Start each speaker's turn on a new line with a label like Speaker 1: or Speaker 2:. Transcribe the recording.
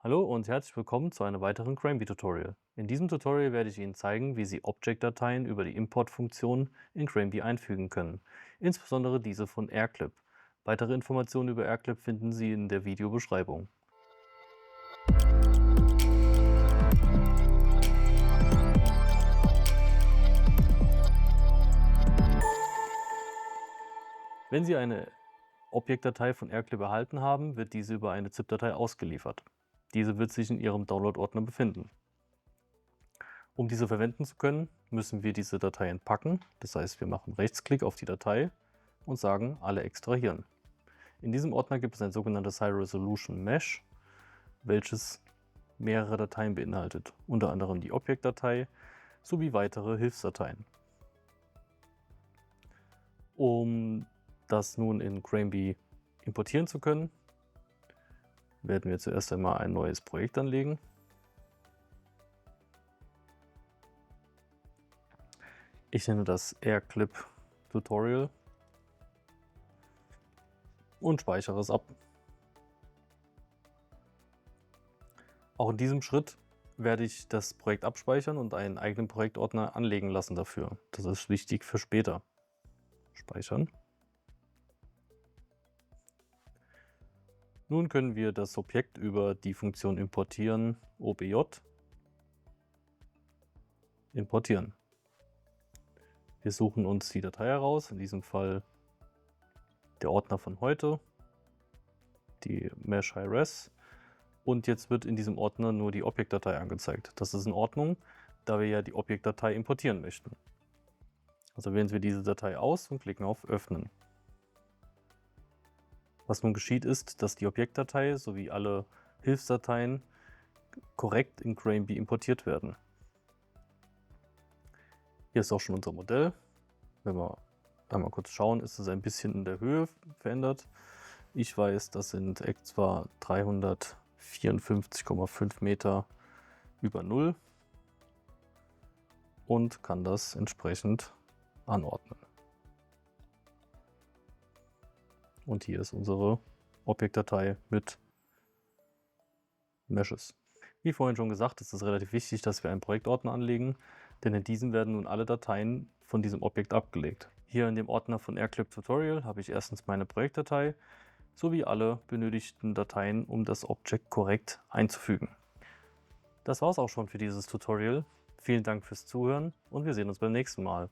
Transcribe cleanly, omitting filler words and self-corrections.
Speaker 1: Hallo und herzlich willkommen zu einem weiteren Cranebee-Tutorial. In diesem Tutorial werde ich Ihnen zeigen, wie Sie Object-Dateien über die Import-Funktion in Cranebee einfügen können, insbesondere diese von Airclip. Weitere Informationen über Airclip finden Sie in der Videobeschreibung. Wenn Sie eine Objektdatei von Airclip erhalten haben, wird diese über eine ZIP-Datei ausgeliefert. Diese wird sich in Ihrem Download-Ordner befinden. Um diese verwenden zu können, müssen wir diese Datei entpacken. Das heißt, wir machen Rechtsklick auf die Datei und sagen alle extrahieren. In diesem Ordner gibt es ein sogenanntes High Resolution Mesh, welches mehrere Dateien beinhaltet, unter anderem die Objektdatei sowie weitere Hilfsdateien. Um das nun in Cranebee importieren zu können, werden wir zuerst einmal ein neues Projekt anlegen. Ich nenne das Airclip Tutorial und speichere es ab. Auch in diesem Schritt werde ich das Projekt abspeichern und einen eigenen Projektordner anlegen lassen dafür. Das ist wichtig für später. Speichern. Nun können wir das Objekt über die Funktion importieren obj importieren. Wir suchen uns die Datei heraus, in diesem Fall der Ordner von heute, die Mesh High Res, und jetzt wird in diesem Ordner nur die Objektdatei angezeigt. Das ist in Ordnung, da wir ja die Objektdatei importieren möchten. Also wählen wir diese Datei aus und klicken auf Öffnen. Was nun geschieht ist, dass die Objektdatei sowie alle Hilfsdateien korrekt in Cranebee importiert werden. Hier ist auch schon unser Modell. Wenn wir einmal kurz schauen, ist es ein bisschen in der Höhe verändert. Ich weiß, das sind etwa 354,5 Meter über Null und kann das entsprechend anordnen. Und hier ist unsere Objektdatei mit Meshes. Wie vorhin schon gesagt, ist es relativ wichtig, dass wir einen Projektordner anlegen, denn in diesem werden nun alle Dateien von diesem Objekt abgelegt. Hier in dem Ordner von Airclip Tutorial habe ich erstens meine Projektdatei sowie alle benötigten Dateien, um das Objekt korrekt einzufügen. Das war's auch schon für dieses Tutorial. Vielen Dank fürs Zuhören und wir sehen uns beim nächsten Mal.